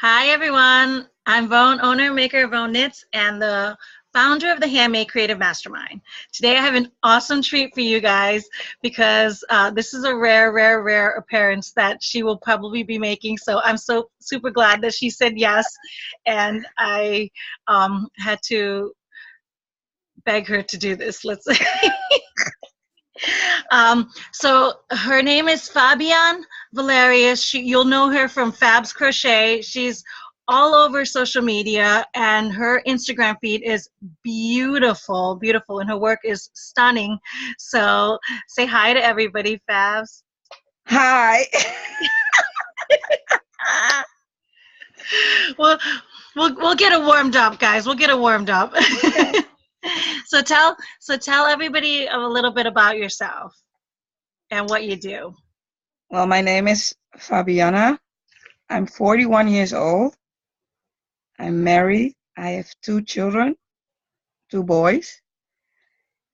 Hi everyone, I'm Vone, owner and maker of Vone Knits and the founder of the Handmade Creative Mastermind. Today I have an awesome treat for you guys because this is a rare appearance that she will probably be making. So I'm so super glad that she said yes, and I had to beg her to do this. Let's say. So her name is Fabian Valerius. You'll know her from Fabs Crochet. She's all over social media, and her Instagram feed is beautiful, and her work is stunning. So say hi to everybody, Fabs. Hi. well, we'll get it warmed up, guys. We'll get it warmed up. Okay. So tell everybody a little bit about yourself and what you do. Well, my name is Fabiana. I'm 41 years old. I'm married. I have two children, two boys.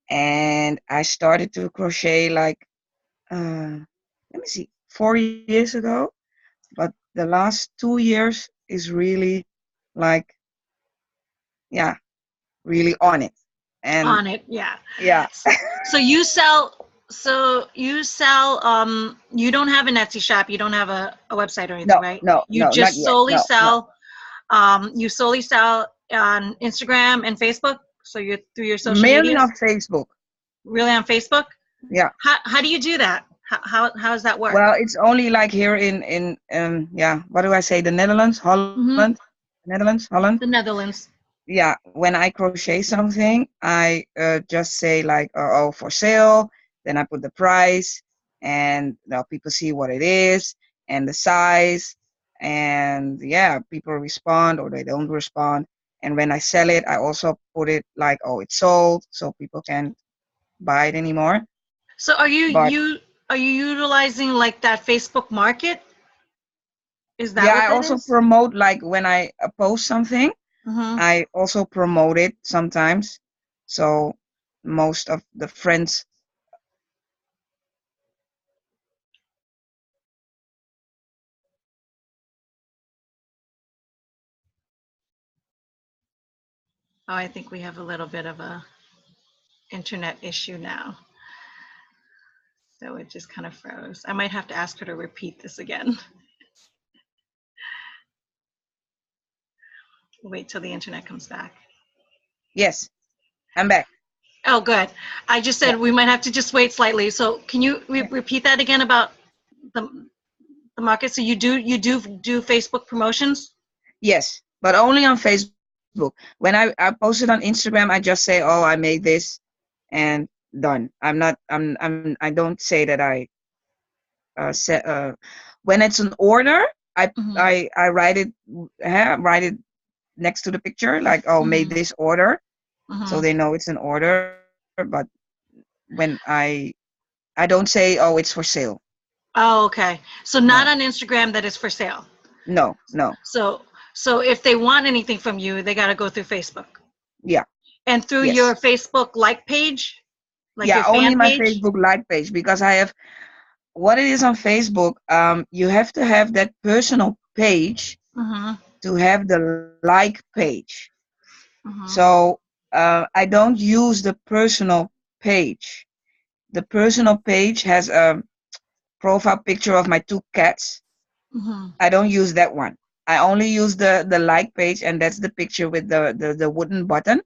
And I started to crochet let me see, 4 years ago. But the last 2 years is really like, yeah, really on it. And On it, yeah. yeah, So you don't have an Etsy shop, you don't have a website or anything, no, right? no, You no, not just yet. solely No, no. sell on Instagram and Facebook, so you're through your social Mainly medias? on Facebook. Really on Facebook? Yeah. How do you do that? How does that work? Well, it's only like here in yeah, what do I say? The Netherlands, Holland, Hmm. Netherlands, Holland. The Netherlands. Yeah, when I crochet something, I just say like, oh, for sale. Then I put the price, and people see what it is and the size, and yeah, people respond or they don't respond. And when I sell it, I also put it like, oh, it's sold, so people can't buy it anymore. So But are you utilizing like that Facebook Market? Is that yeah, what I that also is? promote like when I post something. Mm-hmm. I also promote it sometimes. So most of the friends. Oh, I think we have a little bit of a internet issue now. So it just kind of froze. I might have to ask her to repeat this again. Wait till the internet comes back. Yes, I'm back. Oh, good. I just Yeah. said we might have to just wait slightly. So can you Yeah. repeat that again about the the market? So you do Facebook promotions? Yes, but only on Facebook. When I post it on Instagram, I just say, "Oh, I made this," and done. I'm not. I don't say that I set. When it's an order, I Hmm. I write it. Write it next to the picture, like, "Oh, made Hmm. this order," so Hmm. they know it's an order. But when I don't say, "Oh, it's for sale." Oh, okay. So not No, on Instagram that is for sale. no, no. So if they want anything from you, they got to go through Facebook Yeah, and through your yes. Facebook like page, like Yeah, your only fan my page. Facebook like page, because I have what it is on Facebook. You have to have that personal page Hmm. to have the like page. Hmm. So I don't use the personal page. The personal page has a profile picture of my two cats. Hmm. I don't use that one. I only use the like page, and that's the picture with the wooden button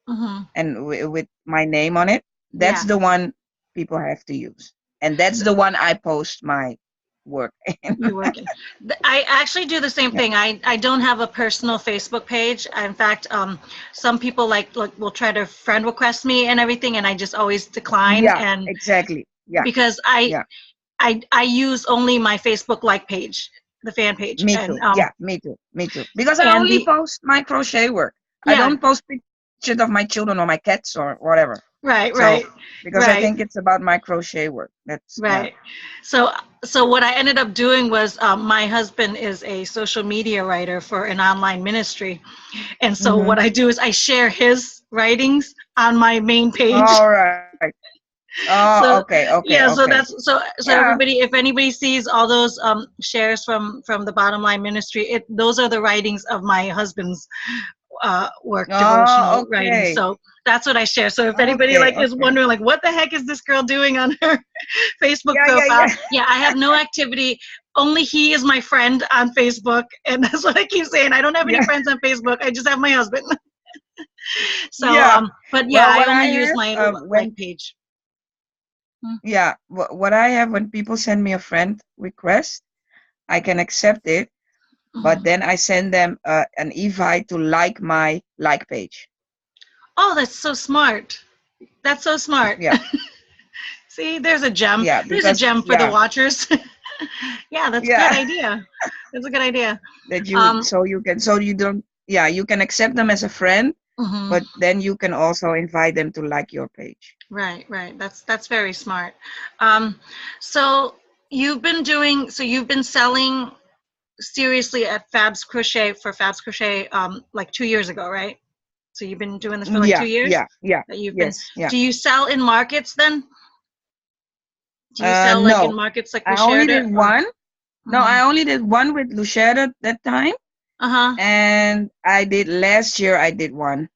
Hmm. and with my name on it. That's Yeah. the one people have to use, and that's the one I post my work in. You working? I actually do the same Yeah, thing. I don't have a personal Facebook page. In fact, some people like will try to friend request me and everything, and I just always decline. yeah, And exactly. Yeah, because I yeah, I I use only my Facebook like page, the fan page, me too. Yeah, me too. Me too. Because I and only the post my crochet work. I yeah, don't post pictures of my children or my cats or whatever. right, So right, because I think right. it's about my crochet work. That's yeah. Right. So, so what I ended up doing was my husband is a social media writer for an online ministry. And so Mm-hmm. what I do is I share his writings on my main page. All right. Oh, So okay, okay, yeah, so okay. that's so Yeah. everybody, if anybody sees all those shares from the Bottom Line Ministry, those are the writings of my husband's work, Oh, devotional writing. okay. So that's what I share. So if anybody Okay, like is okay. wondering like what the heck is this girl doing on her Facebook Yeah, yeah, profile, yeah. yeah, I have no activity. Only he is my friend on Facebook, and that's what I keep saying. I don't have any Yeah, friends on Facebook. I just have my husband. So yeah. but yeah, Well, I what I only use have, my like when page. Hmm. yeah, what I have when people send me a friend request, I can accept it, but Hmm. then I send them an invite to like my like page. Oh, that's so smart. That's so smart. Yeah, See, there's a gem. yeah, There's a because gem for the yeah, watchers. Yeah, that's a good yeah, idea. That's a good idea. that you Um, so you can so you don't yeah you can accept them as a friend, mhm. but then you can also invite them to like your page. Right, right. That's very smart. Um, so you've been selling seriously at Fabs Crochet like 2 years ago, right? So you've been doing this for like Yeah, 2 years yeah, yeah, that you've been. yes, yeah. Do you sell in markets then? Do you sell like in No, markets like we I only shared did it or? one. No, Hmm. I only did one with Lucetta that time, Uh-huh. and I did last year. I did one.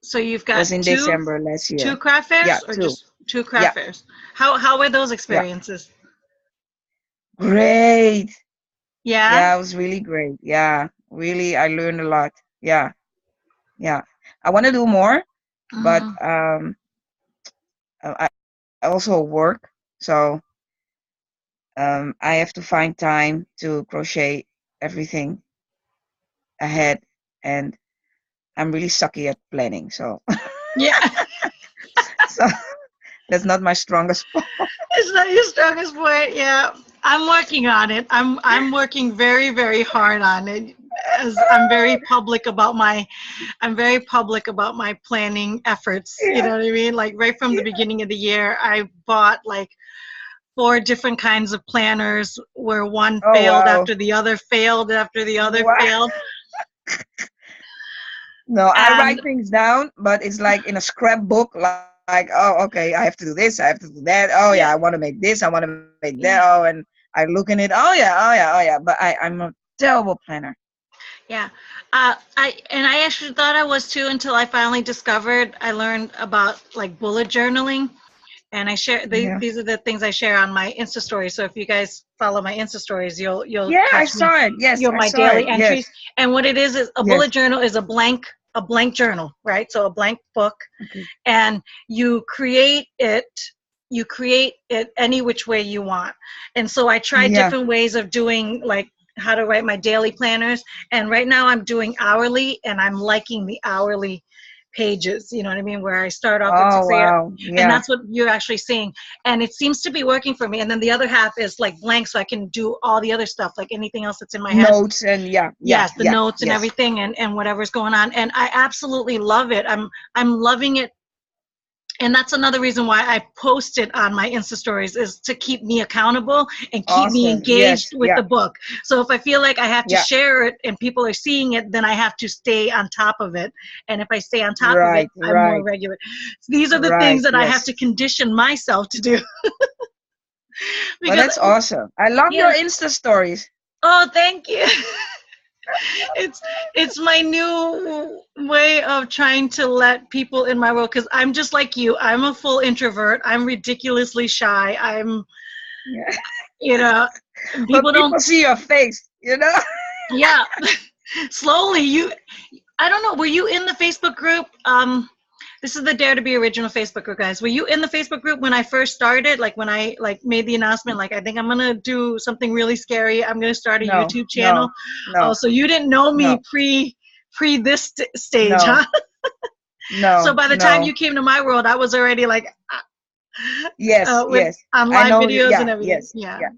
So you've It got was in two December last two year. craft Yeah, fairs or two. just two Yeah, craft fairs? How were those yeah. experiences? Great. Yeah. Yeah, it was really great. Yeah, really, I learned a lot. Yeah, yeah. I want to do more, but Hmm. I also work, so I have to find time to crochet everything ahead, and I'm really sucky at planning, so Yeah. so that's not my strongest point. It's not your strongest point. Yeah, I'm working on it. I'm working very very hard on it. As I'm very public about my planning efforts. You Yeah, know what I mean? Like right from the yeah. beginning of the year, I bought like four different kinds of planners where one Oh failed wow. after the other failed after the other What? failed. No, I And write things down, but it's like in a scrapbook. Like, oh, okay, I have to do this, I have to do that. Oh yeah, I want yeah, to make this, I want to make that. Oh, and yeah, I look in it. Oh yeah, oh yeah, oh yeah. But I'm a terrible planner. yeah. I actually thought I was too until I finally discovered I learned about like bullet journaling. And I share Yeah. these are the things I share on my Insta stories. So if you guys follow my Insta stories, you'll Yeah, I catch me. saw it. Yes, You'll I my saw it. daily Yes, entries. And what it is a yes. bullet journal is a blank journal, right? So a blank book, Okay. and you create it any which way you want. And so I tried Yeah. different ways of doing like how to write my daily planners, and right now I'm doing hourly, and I'm liking the hourly pages, you know what I mean, where I start off at Oh 6 a.m. wow. And Yeah. that's what you're actually seeing, and it seems to be working for me. And then the other half is like blank, so I can do all the other stuff, like anything else that's in my head. Notes and yeah, yeah, Yes, the yeah. notes and Yes. everything, and whatever's going on, and I absolutely love it. I'm loving it, and that's another reason why I post it on my Insta stories, is to keep me accountable and keep me Awesome. engaged Yes. with Yeah. the book. So if I feel like I have to Yeah. share it and people are seeing it, then I have to stay on top of it. And if I stay on top of it, Right. I'm more Right. regular. These are the things Right. that I have Yes. to condition myself to do. Well, Because that's awesome. I love yeah. your Insta stories. Oh, thank you. it's it's my new way of trying to let people in my world, because I'm just like you. I'm a full introvert. I'm ridiculously shy. I'm, Yeah. you know, But people don't. people see your face, you know? Yeah. Slowly you, I don't know, were you in the Facebook group? This is the Dare to Be Original Facebook group, guys. Were you in the Facebook group when I first started? Like when I like made the announcement, like I think I'm gonna do something really scary. I'm gonna start a No, YouTube channel. no, Oh, no, so you didn't know me no, pre this stage, no, huh? So no, by the time you no. came to my world, I was already like Yes, with yes. on I live know you. videos and Yeah, everything. yes, Yeah, yeah,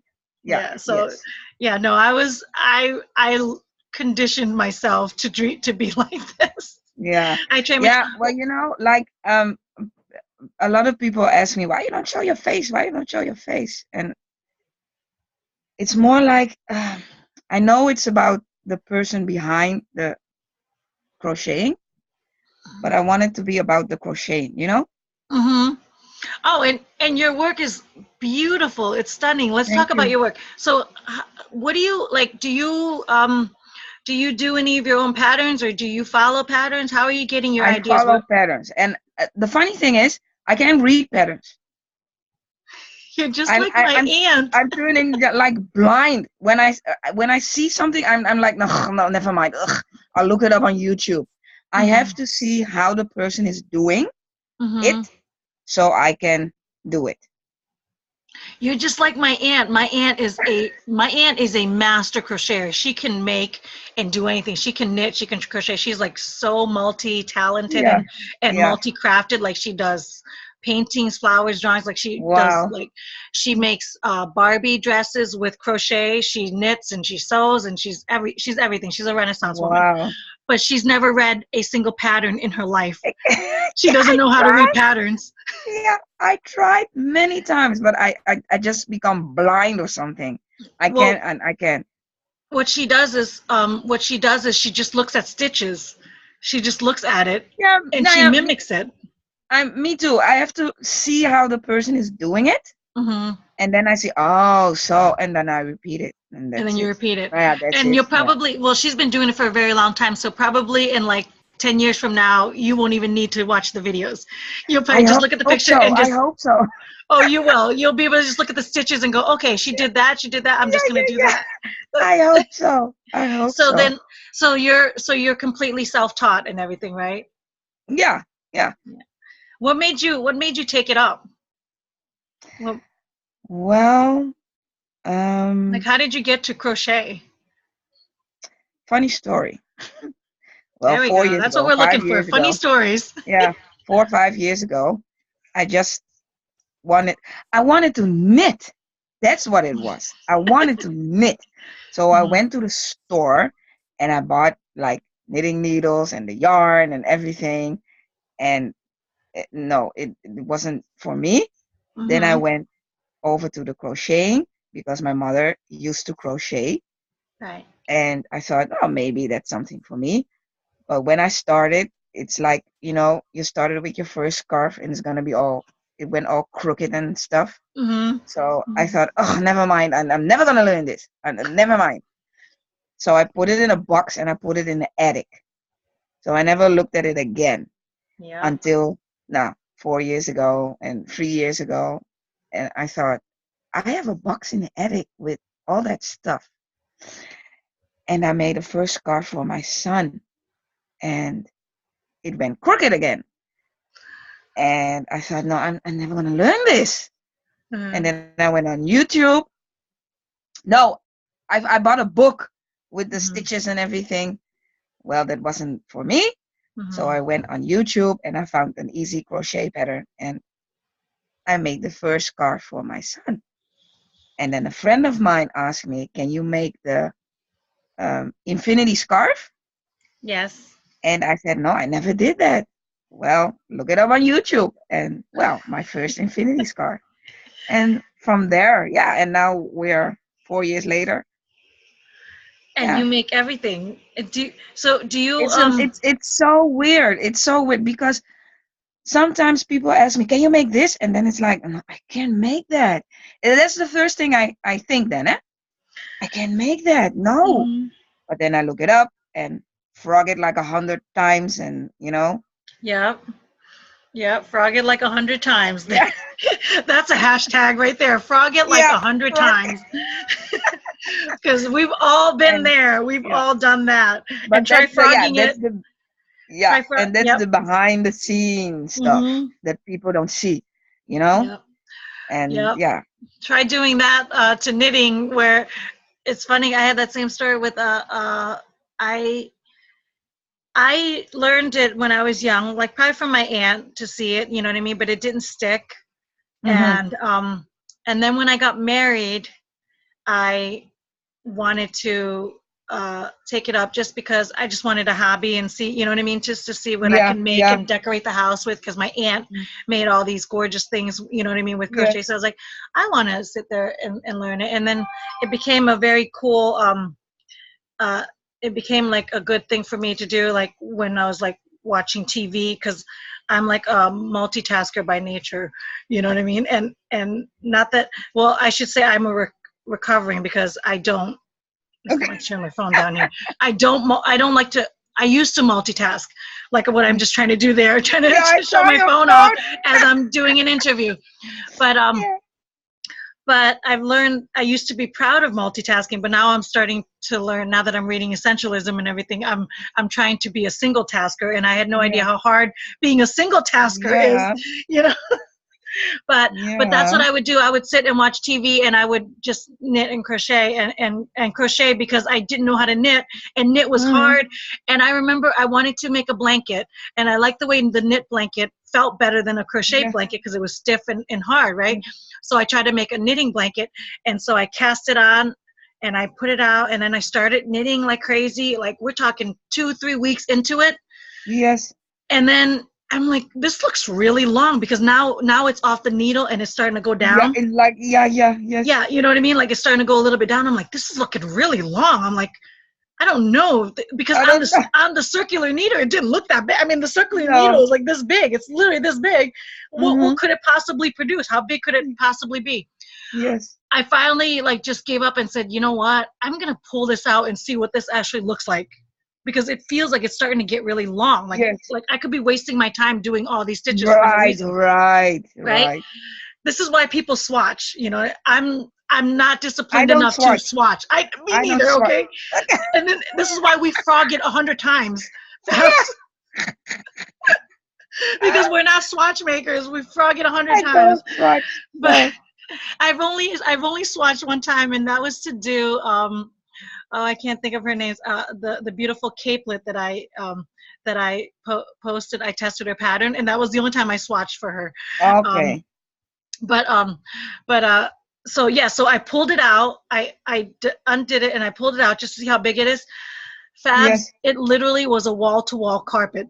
yeah, yeah. So yes. yeah, no, I conditioned myself to be like this. Yeah, I train my. yeah. Well, like a lot of people ask me why you don't show your face, why you don't show your face, and it's more like I know it's about the person behind the crocheting, but I want it to be about the crocheting. Mm-hmm. Oh, and your work is beautiful. It's stunning. Let's Thank talk about you. your work. So, what do you like? Do you do any of your own patterns, or do you follow patterns? How are you getting your I ideas? follow What patterns, and the funny thing is, I can't read patterns. you're just I'm like I, my I'm aunt. I'm turning like blind when I see something. I'm like, no, no, never mind. Ugh, I'll look it up on YouTube. I have Hmm. to see how the person is doing Hmm. it so I can do it. You're just like my aunt. My aunt is a master crocheter. She can make and do anything. She can knit, she can crochet. She's like so multi-talented Yeah, and yeah. multi-crafted. Like she does paintings, flowers, drawings. Like she does Wow, like she makes Barbie dresses with crochet. She knits and she sews and she's everything. She's a Renaissance woman. wow. But she's never read a single pattern in her life. She Yeah, doesn't I know how to read tried. patterns. Yeah, I tried many times, but I just become blind or something. I Well, can't, and I can't. what she does is she just looks at stitches. She just looks at it Yeah, and no, she yeah, mimics it. me too. I have to see how the person is doing it, Hmm. and then I see, oh, so, and then I repeat it, and And then that's you it. repeat it. Yeah, that's And it. you'll Yeah. probably, well, she's been doing it for a very long time, so probably in like 10 years from now, you won't even need to watch the videos. You'll probably I just hope, look at the hope picture so. and I just, hope so. oh, you will. You'll be able to just look at the stitches and go, okay, she did that. I'm just Yeah, gonna do yeah, yeah. that. I hope so. I hope So so. then, so you're completely self-taught and everything, right? Yeah, yeah. Yeah. What made you take it up? Well, Well, like how did you get to crochet? funny story. Well, There we go. That's what we're looking five for. years Funny ago, stories. yeah, 4 or 5 years ago, I just wanted, I wanted to knit. That's what it was. I wanted to knit. So I Hmm. went to the store and I bought like knitting needles and the yarn and everything. And no, it wasn't for me. Then I Hmm. went over to the crocheting because my mother used to crochet. Right. And I thought, oh, maybe that's something for me. But when I started, it's like, you started with your first scarf and it's going to be it went all crooked and stuff. Hmm. So I Hmm. thought, oh, never mind. I'm never going to learn this. And never mind. So I put it in a box and I put it in the attic. So I never looked at it again Yeah. until now, 4 years ago and 3 years ago. And I thought, I have a box in the attic with all that stuff. And I made a first scarf for my son. And it went crooked again. And I thought, no, I'm never going to learn this. And Hmm. then I went on YouTube. No, I bought a book with the Hmm. stitches and everything. Well, that wasn't for me. So Hmm. I went on YouTube and I found an easy crochet pattern and I made the first scarf for my son. And then a friend of mine asked me, can you make the infinity scarf? Yes. And I said, no, I never did that. Well, look it up on YouTube. And well, my first infinity scarf. And from there, yeah, and now we're 4 years later. And Yeah, you make everything. Do you it's so weird. It's so weird because sometimes people ask me, "Can you make this?" And then it's like, "No, I can't make that." And that's the first thing I think. Then, I can't make that. No, Mhm. but then I look it up and frog it like 100 times, and Yep. Yep. Frog it like 100 times. yeah, That's a hashtag right there. Frog it like yeah, 100 times. Because we've all been and there. We've yeah. all done that. But And try frogging it. Try frog. and that's Yep. the behind the scenes stuff Hmm. that people don't see, you know, Yep. and Yep. yeah. Try doing that to knitting. Where it's funny. I had that same story with I I learned it when I was young, like probably from my aunt to see it, you know what I mean? But it didn't stick. Hmm. And then when I got married, I wanted to take it up just because I just wanted a hobby and see, you know what I mean? Just to see what I Yeah, can make yeah, and decorate the house with, because my aunt made all these gorgeous things, you know what I mean, with yeah. crochet. So I was like, I want to sit there and learn it. And then it became a very cool uh, it became like a good thing for me to do, like when I was like watching TV, because I'm like a multitasker by nature. You know what I mean? And not that. Well, I should say I'm a recovering because I don't. Just got Okay. my turn my phone down here. I don't like to. I used to multitask, like what I'm just trying to do there, trying Yeah, I to show saw my your phone off phone. as I'm doing an interview. But Yeah. I've learned I used to be proud of multitasking, but now I'm starting to learn now that I'm reading essentialism and everything. I'm trying to be a single tasker, and I had no idea Yeah. how hard being a single tasker is. Yeah. You know, but that's what Yeah. I would do. I would sit and watch TV, and I would just knit and crochet and crochet because I didn't know how to knit, and knit was Hmm. hard. And I remember I wanted to make a blanket, and I liked the way the knit blanket felt better than a crochet Yeah. blanket because it was stiff and hard, right? So I tried to make a knitting blanket, and so I cast it on and I put it out, and then I started knitting like crazy. Like we're talking 2-3 weeks into it, Yes. and then I'm like, this looks really long because now it's off the needle and it's starting to go Yeah. down. It's like yeah. Yes. Yeah, you know what I mean? Like it's starting to go a little bit down. I'm like, this is looking really long. I'm like, I don't know because I don't know. on the circular needle, it didn't look that big. I mean, the circular needle No. is like this big. It's literally this big. What Hmm. could it possibly produce? How big could it possibly be? Yes. I finally like just gave up and said, you know what? I'm gonna pull this out and see what this actually looks like because it feels like it's starting to get really long. Yes. Like I could be wasting my time doing all these stitches for no Right. reason, Right. right? Right. This is why people swatch. You know, I'm not I disciplined don't enough to swatch. swatch. Me I don't neither. swatch. Okay, and then this is why we frog it 100 times Yeah. fast because we're not swatch makers. We frog it 100 I times. don't swatch. But No. I've only swatched one time, and that was to do oh, I can't think of her names. The beautiful capelet that I posted. I tested her pattern, and that was the only time I swatched for her. Um, Okay. but but so yeah, so I pulled it out. Undid it and I pulled it out just to see how big it is. Fabs, Yes. it literally was a wall to wall carpet.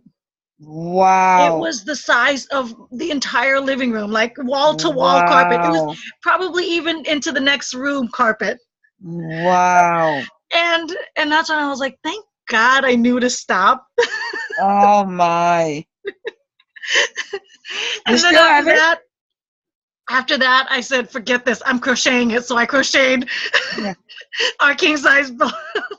It Wow. was the size of the entire living room, like wall to wall carpet. It was Wow. probably even into the next room carpet. Wow. And that's when I was like, thank God I knew to stop. Oh my. You And then still have it? after that, I said, forget this. I'm crocheting it. So I crocheted Yeah. our king size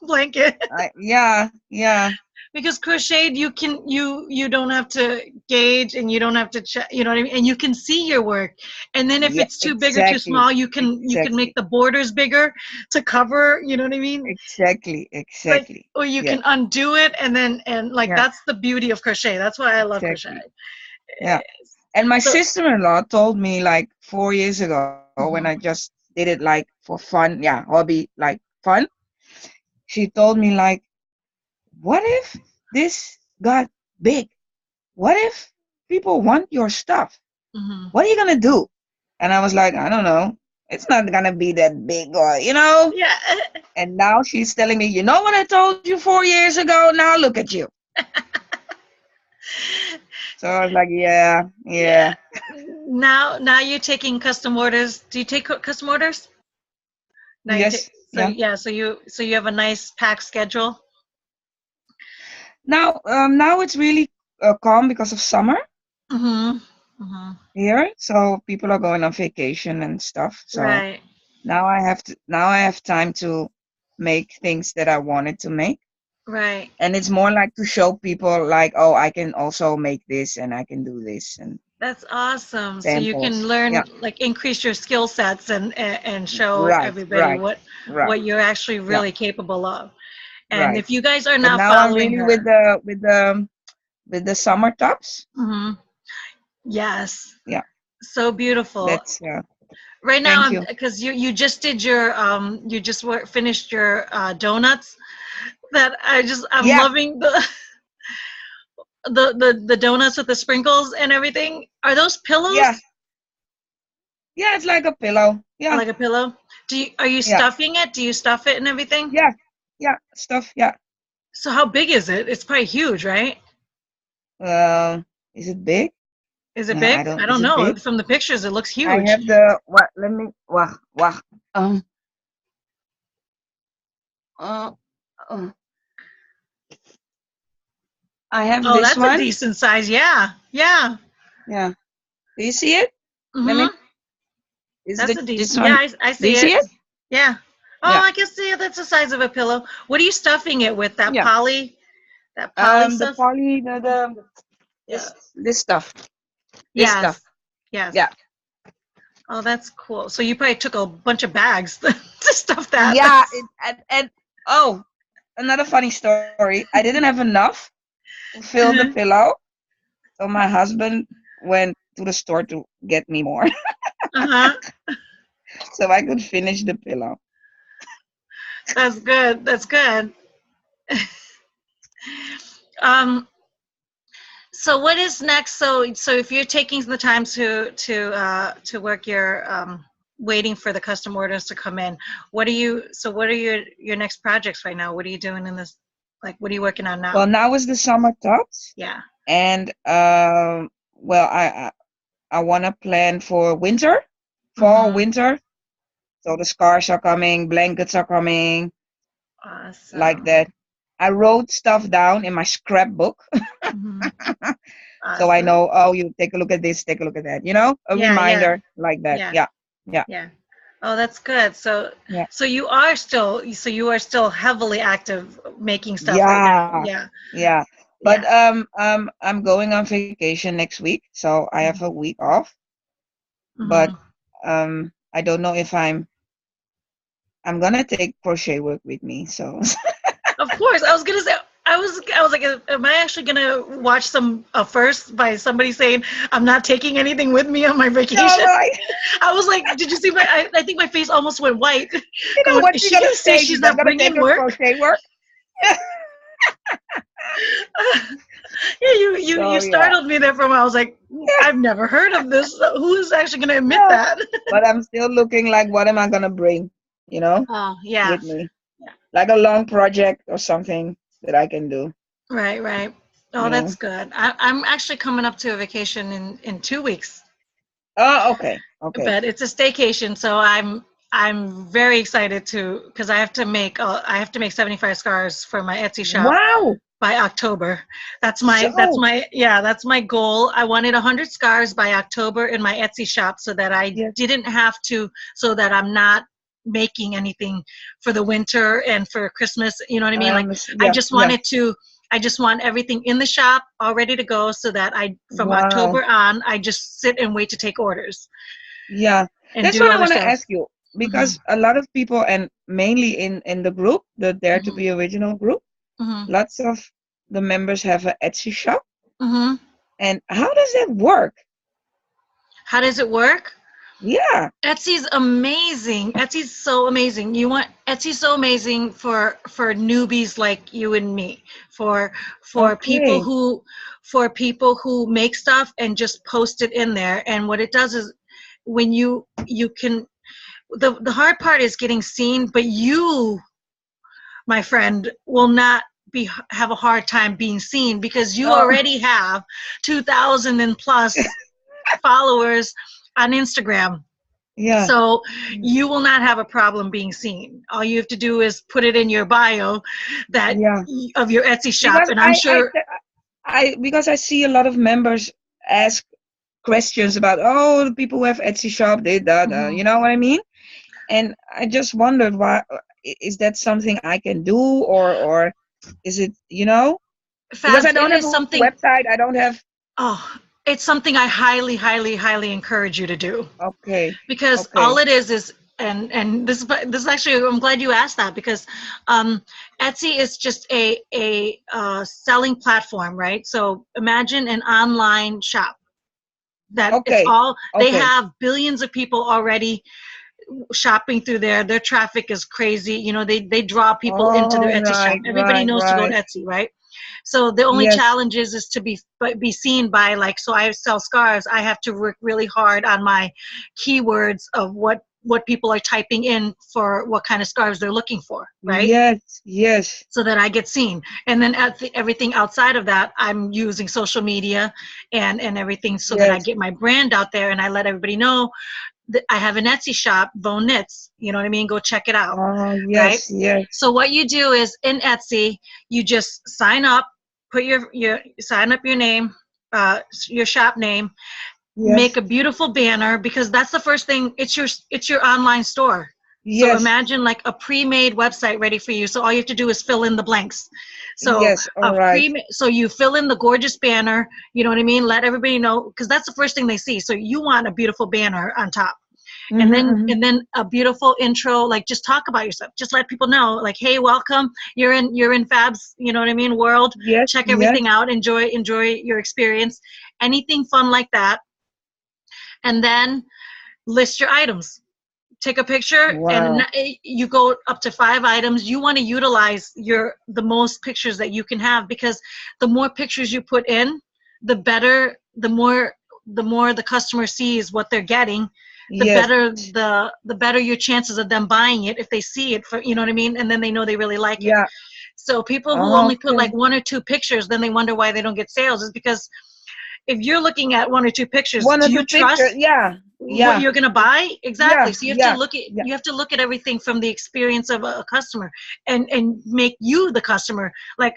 blanket Yeah. Yeah. because crocheted you don't have to gauge and you don't have to check. You know what I mean? And you can see your work. And then if Yeah. it's too big or too Exactly. small, you can make Exactly. the borders bigger to cover. You know what I mean? Exactly. Like Exactly. or you Yeah. can undo it and like Yeah. that's the beauty of crochet. That's why I love crochet. Exactly. Yeah. And my So sister-in-law told me like 4 years ago when I mhm, just did it like for fun, yeah, hobby, like fun. She told me like, what if this got big? What if people want your stuff? mhm. What are you gonna do? And I was like, I don't know. It's not gonna be that big, or Yeah. And now she's telling me, you know what I told you 4 years ago? Now look at you. So I was like, yeah, Yeah. yeah, Now you're taking custom orders. Do you take custom orders? Now you take yes, yeah. so you have a nice packed schedule. Now it's really calm because of summer Mhm. Mhm. here, so people are going on vacation and stuff. So Right. now I have time to make things that I wanted to make. Right. And it's more like to show people like, oh, I can also make this and I can do this and That's awesome. So you can samples. learn Yeah, like increase your skill sets and show right, everybody right, what right. you're actually Yeah, really capable of. And right. if you guys are But now now I'm following really with her, the summer tops. mhm, yes, Yeah, so beautiful. that's Right now, thank you. because you just did your you just finished your donuts. That I'm Yeah, loving the donuts with the sprinkles and everything. Are those pillows? yeah, yeah. It's like a pillow. Or Yeah, like a pillow? Are you yeah, stuffing it? Do you stuff it and everything? yeah, yeah. Stuff. Yeah. So how big is it? It's probably huge, right? Is it big? Is it Yeah, I big? don't. I Is don't it know. big? From the pictures, it looks I huge. have the what? Let me. Wow, wow. Um. Uh, uh, I have Oh, this that's a one. decent size. Yeah. Yeah. Yeah. Do you see it? Let me. Mm-hmm. Is That's the a this decent. Yeah, one? I Do you see see it. it? Yeah. Oh, Yeah. I can see it. That's the size of a pillow. What are you stuffing it with? That Yeah. poly? That poly The stuff? poly, the Yeah. this stuff. This stuff. Yes. Yes. Yeah. Oh, that's cool. So you probably took a bunch of bags to stuff that. Yeah. And oh, another funny story. I didn't have enough to fill the Uh-huh. pillow, so my husband went to the store to get me more, Uh-huh. so I could finish the pillow. That's good. That's good. Um, so what is next? So if you're taking the time to work your waiting for the custom orders to come in, what are your next projects right now? What are you doing in this? Like, what are you working on Well, now? now is the summer tops, Yeah. and well, I want to plan for winter, fall, Mm-hmm. winter. So the scarves are coming, blankets are coming, like Awesome. that. I wrote stuff down in my scrapbook, Mm-hmm. so I Awesome. know. Oh, you take a look at this, take a look at that. A Yeah, yeah, reminder like that. yeah, Yeah, yeah, yeah. Oh, that's good. yeah, So you are still heavily active making stuff right now. yeah, Yeah, yeah. But yeah. I'm going on vacation next week, so I have a week off. But Mm-hmm. I don't know if I'm gonna take crochet work with me. So Of course, I was gonna say. I was like, am I actually gonna watch some first by somebody saying I'm not taking anything with me on my no, vacation? right. I was like, did you see my? I think my face almost went white. You know Going, what is she's she gonna gonna say say? she's She's not not gonna take bringing her work? crochet work. Yeah, you So yeah, startled me there for a moment. I was like, I've never heard of this. Who is actually going to admit yeah. that? But I'm still looking like, what am I gonna bring? You know, Oh, yeah. with me, Yeah. like a long project or something that I can do. Right, right. Oh, You know. that's good. I'm actually coming up to a vacation in 2 weeks, Oh, okay, okay. but it's a staycation, so I'm very excited to because I have to make 75 scarves for my Etsy shop Wow. by October. So That's my goal. I wanted 100 scarves by October in my Etsy shop so that I yes, didn't have to so that I'm not making anything for the winter and for Christmas, you know what I mean? I Like understand. I Yeah, just yeah. wanted to I just want everything in the shop all ready to go so that I from Wow. October on I just sit and wait to take orders Yeah. and That's do what I other want to stuff. ask you, Mhm. because a lot of people, and mainly in the group, the Dare to Mhm. Be Original group, Mhm. lots of the members have an Etsy shop. Mhm. And how does that work? How does it work? Yeah. Etsy's amazing. Etsy's so amazing. Etsy's so amazing for newbies like you and me. For for people Okay. who for people who make stuff and just post it in there. And what it does is when you can the hard part is getting seen, but you, my friend, will not have a hard time being seen because you Oh, already have 2,000 and plus followers on Instagram. yeah. So you will not have a problem being seen. All you have to do is put it in your bio that Yeah. of your Etsy shop, Because and I'm sure. because I see a lot of members ask questions about, oh, the people who have Etsy shop, they Mhm. you know what I mean? And I just wondered, why is that something I can do, or is it, because I Fabs, it don't have is a something. website, I don't have. Oh, it's something I highly, highly, highly encourage you to do Okay, because all okay, it is and this is actually I'm glad you asked that because Etsy is just a selling platform, right? So imagine an online shop that it's okay, all they okay. have billions of people already shopping through there. Their traffic is crazy. You know, they draw people into their All Etsy shop. right, Everybody right, knows to go to right. Etsy, right? So the only Yes, challenge is to be seen by like. So I sell scarves. I have to work really hard on my keywords of what people are typing in for what kind of scarves they're looking for, right? yes, yes, So that I get seen. And then everything outside of that, I'm using social media and everything so that I yes. get my brand out there and I let everybody know I have an Etsy shop, Vone Knits. You know what I mean? Go check it out, Oh, right? yes, yes. So what you do is in Etsy, you just sign up, put your sign up your name, your shop name, make Yes. a beautiful banner, because that's the first thing. It's your online store. So Yes. imagine like a pre-made website ready for you. So all you have to do is fill in the blanks. So Yes. All right. so you fill in the gorgeous banner, you know what I mean? Let everybody know, because that's the first thing they see. So you want a beautiful banner on top. And then Mm-hmm. a beautiful intro, like just talk about yourself. Just let people know, like, hey, welcome. You're in Fabs, you know what I mean, world. Yes. Check everything Yes. out. Enjoy your experience. Anything fun like that. And then list your items. Take a picture, and Wow. you go up to 5 items. You want to utilize the most pictures that you can have, because the more pictures you put in, the better, the more the customer sees what they're getting, the Yes. better the better your chances of them buying it, if they see it, for, you know what I mean, and then they know they really like it. Yeah. So people who only put like Okay. 1 or 2 pictures, then they wonder why they don't get sales, is because if you're looking at 1 or 2 pictures, One or do you two pictures. trust Yeah. what Yeah. you're going to buy? Yeah. Exactly. So Yeah. Yeah. you have to look at everything from the experience of a customer, and make you the customer. Like,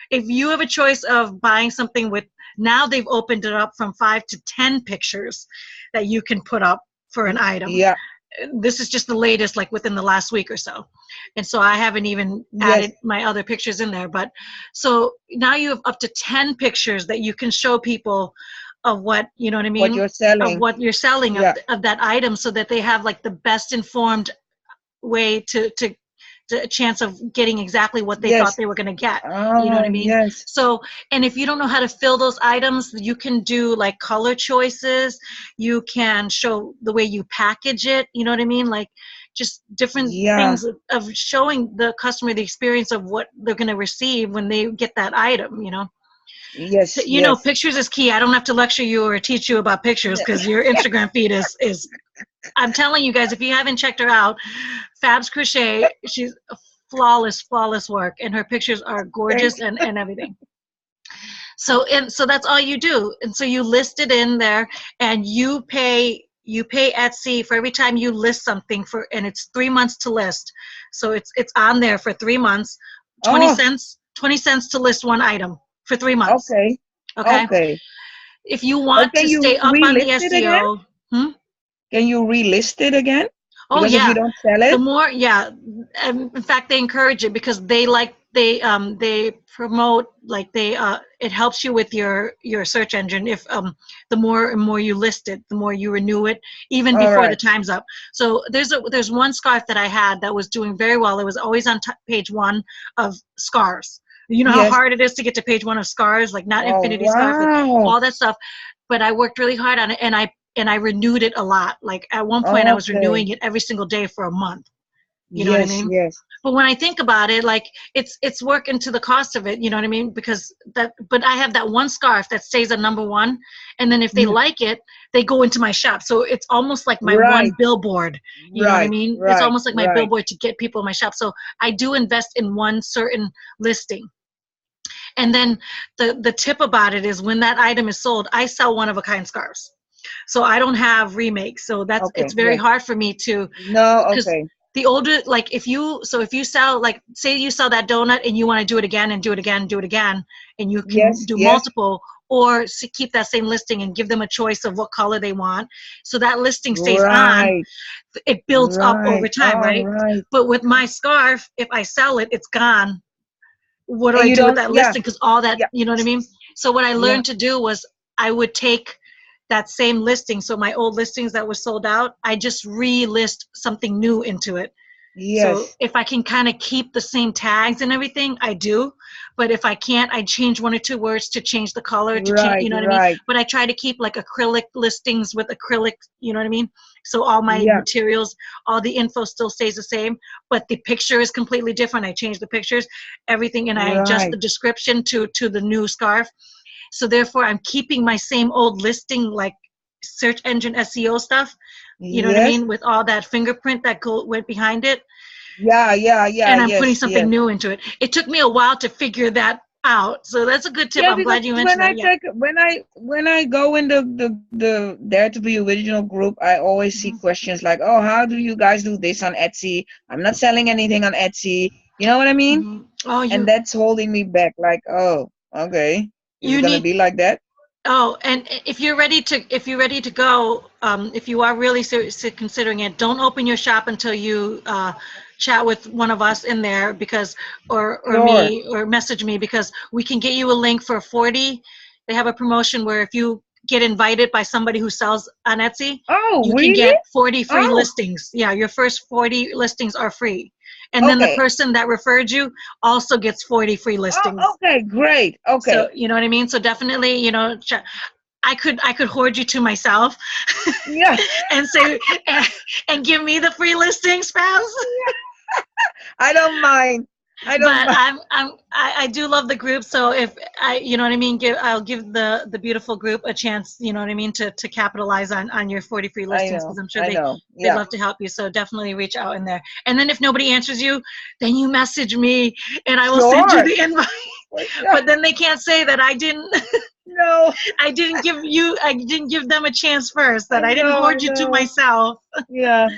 if you have a choice of buying something with, now they've opened it up from 5 to 10 pictures that you can put up for an item. Yeah. This is just the latest, like within the last week or so. And so I haven't even Yes. added my other pictures in there. But so now you have up to 10 pictures that you can show people of what, you know what I What mean, you're of selling. what you're selling, Yeah. of that item, so that they have like the best informed way to a chance of getting exactly what they thought Yes. they were going to get. You know what I Oh, mean? yes. So, and if you don't know how to fill those items, you can do like color choices. You can show the way you package it. You know what I mean? Like, just different Yeah. things of showing the customer the experience of what they're going to receive when they get that item, you know? Yes. Yes. Pictures is key. I don't have to lecture you or teach you about pictures, because your Instagram feed is I'm telling you guys, if you haven't checked her out, Fabs Crochet, she's flawless work, and her pictures are gorgeous, Thank. and everything. So that's all you do, and so you list it in there, and you pay Etsy for every time you list something, and it's 3 months to list. So it's on there for 3 months, 20 Oh, cents, 20 cents to list one item for 3 months. okay. Okay. Okay. If you But want can to you stay up on the relist it again? SEO, hmm? Can you relist it again? Oh Because if you yeah, don't sell the it, more, yeah. In fact, they encourage it, because they promote, like, it helps you with your search engine. If the more and more you list it, the more you renew it, even all before the right. time's up. So there's one scarf that I had that was doing very well. It was always on page one of scarves. You know how Yes. hard it is to get to page one of scarves, like not Oh, infinity scarf, like wow. all that stuff. But I worked really hard on it, and I renewed it a lot. Like, at one point I was Okay. renewing it every single day for a month. You know what I Yes, mean? yes. But when I think about it, like, it's working to the cost of it, you know what I mean? Because but I have that one scarf that stays at number one, and then if they Mm, like it, they go into my shop. So it's almost like my one right, billboard, you know what I right, mean? It's right, almost like my right. billboard to get people in my shop. So I do invest in one certain listing. And then the tip about it is, when that item is sold, I sell one of a kind scarves. So I don't have remakes. So it's Okay, very yes. hard for me to, No, because okay. the older, like, if you sell, like, say you sell that donut and you want to do it again and do it again and do it again, and you can Yes, do yes. multiple, or keep that same listing and give them a choice of what color they want, so that listing stays on, Right, it builds up over right. time, All right? right. But with my scarf, if I sell it, it's gone. What do And I you do with don't, that yeah, listing? Because all that, yeah, you know what I mean? So what I yeah. learned to do was, I would take that same listing, so my old listings that were sold out, I just re-list something new into it. So Yes. if I can kind of keep the same tags and everything, I do. But if I can't, I change 1 or 2 words to change the color, to change, Right, you know what I mean? right. But I try to keep like acrylic listings with acrylic, you know what I mean? So all my Yeah, materials, all the info still stays the same, but the picture is completely different. I change the pictures, everything, and I adjust the right. description to the new scarf. So therefore, I'm keeping my same old listing, like search engine SEO stuff, you know what I Yes. mean, with all that fingerprint that went behind it, Yeah, yeah, yeah. and I'm putting Yes, something yes. new into it. It took me a while to figure that out. So that's a good tip. Yeah, I'm because glad you when mentioned I that. Yeah. check, when I go in the Dare to Be Original group, I always see Mhm. questions like, "Oh, how do you guys do this on Etsy? I'm not selling anything on Etsy." You know what I mean? Mhm. Oh, And you. that's holding me back. Like, oh. Okay. Is You it gonna need be like that? Oh, and if you're ready to go, if you are really seriously considering it, don't open your shop until you chat with one of us in there because, or Sure. me, or message me because we can get you a link for 40. They have a promotion where if you get invited by somebody who sells on Etsy, Oh, you can really? get 40 free Oh, listings. Yeah, your first 40 listings are free. And then the okay. person that referred you also gets 40 free Oh, listings. okay. Great. So Okay. you know what I mean. So definitely, I could hoard you to myself, Yeah. and say and give me the free listing spouse. I don't mind. I don't But mind. I do love the group. So if I, you know what I mean, I'll give the beautiful group a chance. You know what I mean, to capitalize on your 40 free I listings because know. I'm sure I they know. they'd Yeah. love to help you. So definitely reach out in there. And then if nobody answers you, then you message me and I will send you Sure. the invite. For sure. But then they can't say that I didn't. No. I didn't give them a chance first, that I I didn't know. I hoard you to know. myself. Yeah.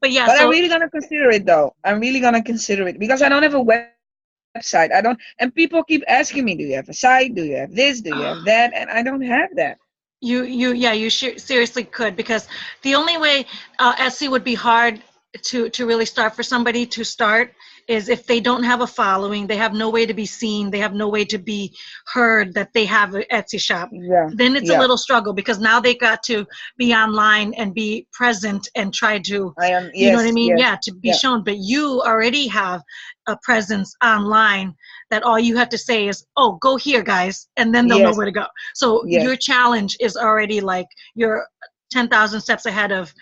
But yeah, But I'm so really gonna consider it though. I'm really gonna consider it because I don't have a website. I don't, and people keep asking me, "Do you have a site? Do you have this? Do you have that?" And I don't have that. yeah, seriously could, because the only way Etsy would be hard to really start for somebody to start is if they don't have a following, they have no way to be seen, they have no way to be heard that they have an Etsy shop. Yeah. Then it's a Yeah. little struggle because now they got to be online and be present and try to, I am. you know what I Yes. mean? Yes. Yeah, to be Yeah. shown. But you already have a presence online that all you have to say is, oh, go here, guys, and then they'll know Yes. where to go. So Yes. your challenge is already like you're 10,000 steps ahead of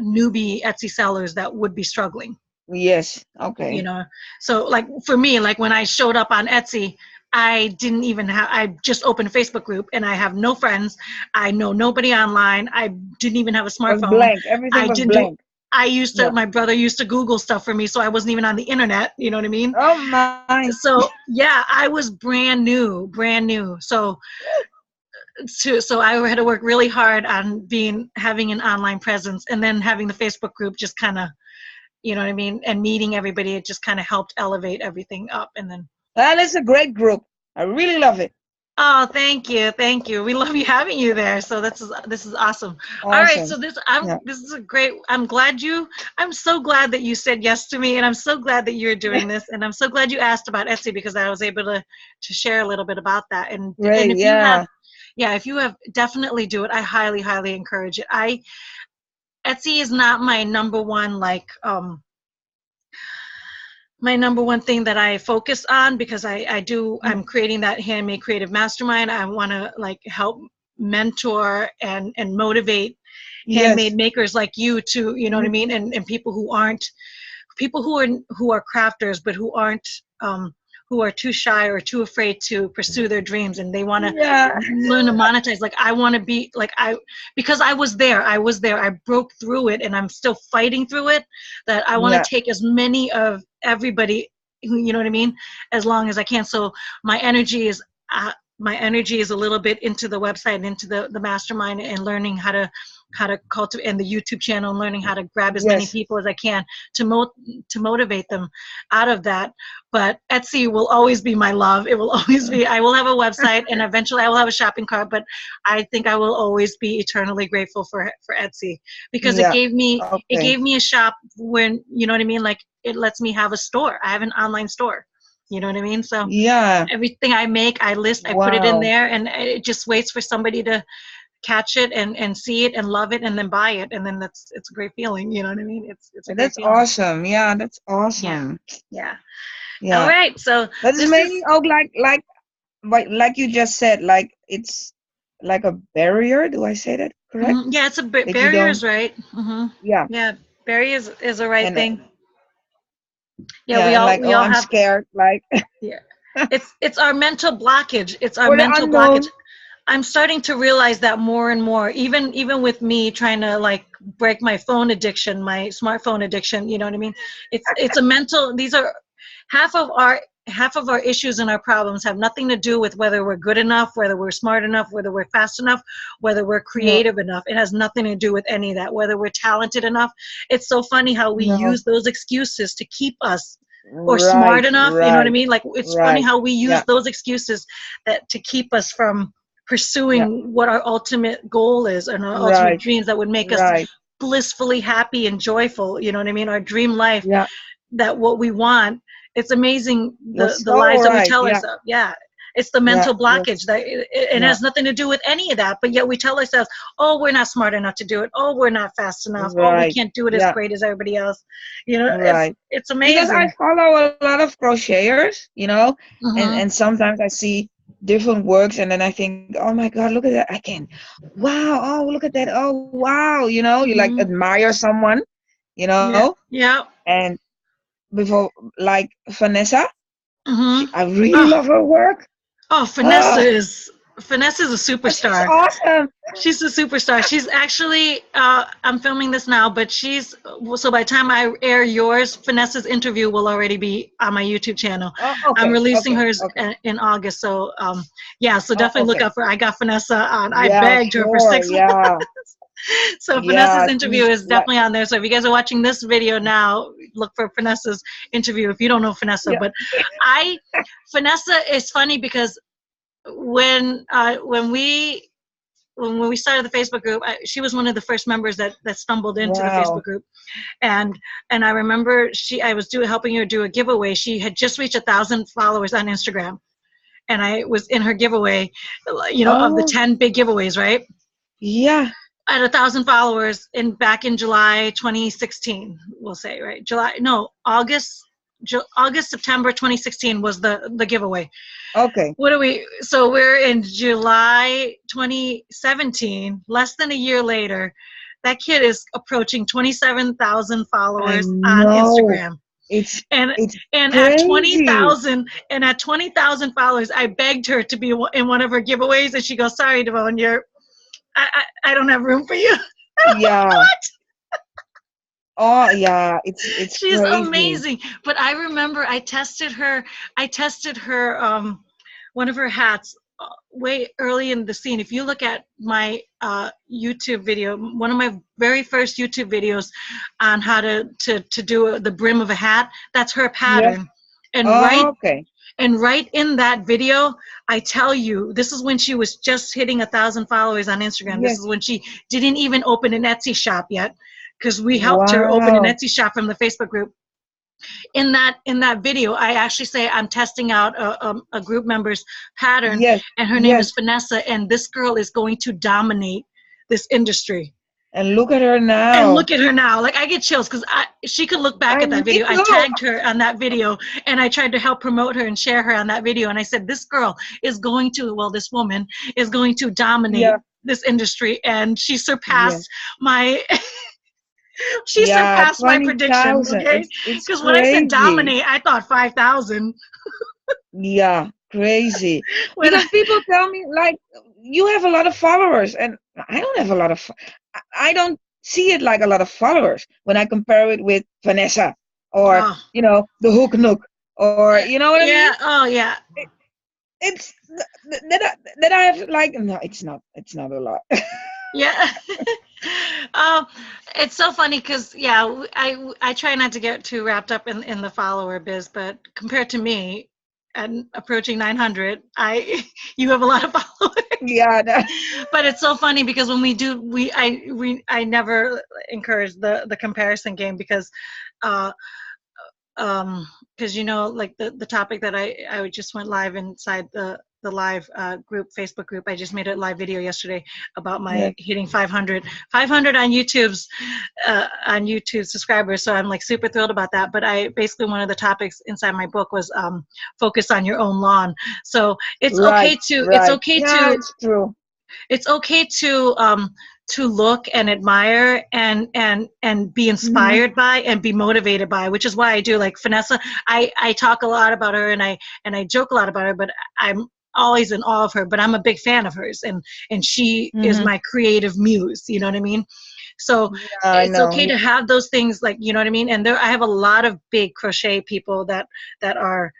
newbie Etsy sellers that would be struggling, Yes. you Okay. know. So like for me, like when I showed up on Etsy, I didn't even have, I just opened a Facebook group and I have no friends. I know nobody online. I didn't even have a Was smartphone. blank. Everything I was didn't do, blank. I used to, Yeah. my brother used to Google stuff for me, so I wasn't even on the internet, you know what I mean? Oh my. So yeah, I was brand new, brand new. So I had to work really hard on having an online presence, and then having the Facebook group just kind of, you know what I mean, and meeting everybody, it just kind of helped elevate everything up. And then, That is a great group. I really love it. oh, thank you, we love you, having you there. So this is awesome. All right, so Awesome. Yeah. this is a great, I'm so glad that you said yes to me, and I'm so glad that you're doing this, and I'm so glad you asked about Etsy because I was able to share a little bit about that. And Great. if you have, Yeah. yeah, if you have, definitely do it. I highly, highly encourage it. Etsy is not my number one, like, my number one thing that I focus on, because I'm creating that handmade creative mastermind. I want to like help mentor and motivate handmade Yes. makers like you to, you know what I Mhm. mean? And people who aren't, people who are crafters, but who are too shy or too afraid to pursue their dreams, and they want to Yeah. learn to monetize. Like I want to be like, because I was there, I broke through it, and I'm still fighting through it. That I want to Yeah. take as many of everybody, you know what I mean, as long as I can. So my energy is uh, my energy is a little bit into the website and into the mastermind, and learning how to cultivate, and the YouTube channel, and learning how to grab as many Yes. people as I can to motivate them out of that. But Etsy will always be my love. It will always be. I will have a website, and eventually I will have a shopping cart. But I think I will always be eternally grateful for Etsy, because Yeah. it Okay. gave me a shop when, you know what I mean. Like it lets me have a store. I have an online store. You know what I mean? So Yeah. everything I make, I list, I put it in Wow. there, and it just waits for somebody to catch it and see it and love it and then buy it, and then it's a great feeling. You know what I mean? It's a great That's feeling. awesome. Yeah. That's Yeah, awesome. yeah. All Yeah. right, so That is this is, mainly like you just said, like it's like a barrier. Do I say that correct? yeah, it's a That you barriers, don't. right? Yeah. Yeah, barriers is a right And thing. Yeah, yeah, and like, we oh, all I'm have. scared. Like Yeah, it's our mental blockage. It's our for the mental blockage. unknown. I'm starting to realize that more and more, even with me trying to like break my phone addiction, my smartphone addiction, you know what I mean? It's a mental, these are half of our half of our issues and our problems have nothing to do with whether we're good enough, whether we're smart enough, whether we're fast enough, whether we're No. creative enough. It has nothing to do with any of that, whether we're talented enough. It's so funny how we No. use those excuses to keep us or smart Right, enough. You know what I right, mean? Like, it's funny right. how we use Yeah, those excuses that to keep us from yeah, pursuing what our ultimate goal is and our ultimate right, dreams that would make us right. blissfully happy and joyful. You know what I mean? Our dream life, Yeah, that what we want. It's amazing you're the so lies that we right. tell Yeah, ourselves. Yeah. It's the yeah, mental blockage yes, that it yeah, has nothing to do with any of that. But yet we tell ourselves, oh, we're not smart enough to do it. Oh, we're not fast enough. Oh, we right. can't do it as Yeah, great as everybody else. You know, right. it's Because I amazing. follow a lot of crocheters, Hmm. and sometimes I see different works, and then I think, oh my God, look at that! I can, wow, oh look at that, oh wow, you like Hmm. admire someone, you Yeah. know, Yeah. and before, like Vanessa, Hmm. I really Oh, love her work. oh, Oh, Vanessa is a she's superstar. awesome. She's a superstar. She's actually, I'm filming this now, but so by the time I air yours, Vanessa's interview will already be on my YouTube channel. Oh, I'm okay, releasing okay, hers okay. in August. So, yeah, so Oh, definitely look okay. out for, I got Vanessa on. I Yeah, begged her for sure. 6 months. Yeah, So Vanessa's yeah. interview She's is like, definitely on there. So if you guys are watching this video now, look for Vanessa's interview if you don't know Vanessa. yeah. But I, Vanessa is funny because when, when we, when we started the Facebook group, she was one of the first members that stumbled into the Facebook Wow. group, and I remember I was helping her do a giveaway. She had just reached 1,000 followers on Instagram, and I was in her giveaway, of the Oh, 10 big giveaways, right? yeah. At 1,000 followers back in July 2016, we'll say, right? July, no, August, September 2016 was the giveaway. Okay. What are we? So we're in July 2017, less than a year later. That kid is approaching 27,000 I followers on know. Instagram. It's And it's at crazy. 20,000 followers, I begged her to be in one of her giveaways, and she goes, "Sorry, Devon, I don't have room for you." Yeah. What? Oh, yeah. It's She's crazy. amazing. But I remember I tested her. One of her hats way early in the scene. If you look at my YouTube video, one of my very first YouTube videos on how to do the brim of a hat, that's her Yeah. pattern. And Oh, okay. right in that video, I tell you, this is when she was just hitting 1,000 followers on Instagram. This Yes. is when she didn't even open an Etsy shop yet, because we helped her open an Wow. Etsy shop from the Facebook group. In that video, I actually say I'm testing out a group member's pattern, Yes. and her name is Yes. Vanessa, and this girl is going to dominate this industry. And look at her And now. look at her now. Like, I get chills because she could look back at that Me video. I too. tagged her on that video, and I tried to help promote her and share her on that video. And I said, this girl is going to, well, this woman is going to Yeah. dominate this industry. And she Yeah. surpassed my she Yeah. surpassed my prediction. 20,000. Okay, It's because when I said crazy. dominate, I thought 5,000. Yeah, crazy. When Because people tell me like you have a lot of followers, and I don't have a lot of. I don't see it like a lot of followers when I compare it with Vanessa or oh, the Hook Nook, or you know what I mean. yeah, oh yeah. It, it's that I have like no, it's not a lot. Yeah. um, it's so funny because yeah, I try not to get too wrapped up in the follower biz, but compared to me, and approaching 900, you have a lot of followers. Yeah, But it's so funny because when I never encourage the comparison game because uh because like the topic that I just went live inside the live group, Facebook group. I just made a live video yesterday about yeah, my hitting 500 on YouTube subscribers. So I'm like super thrilled about that. But I basically, one of the topics inside my book was focus on your own lawn. So right, right. Yeah, it's true. it's okay to look and admire and be Hmm. inspired by and be motivated by, which is why I do like Vanessa. I talk a lot about her and I joke a lot about her, but I'm always in awe of her. But I'm a big fan of hers, and she is Hmm. my creative muse. You know what I mean? So Yeah, I it's know. okay Yeah. to have those things, like, you know what I mean. And I have a lot of big crochet people that are,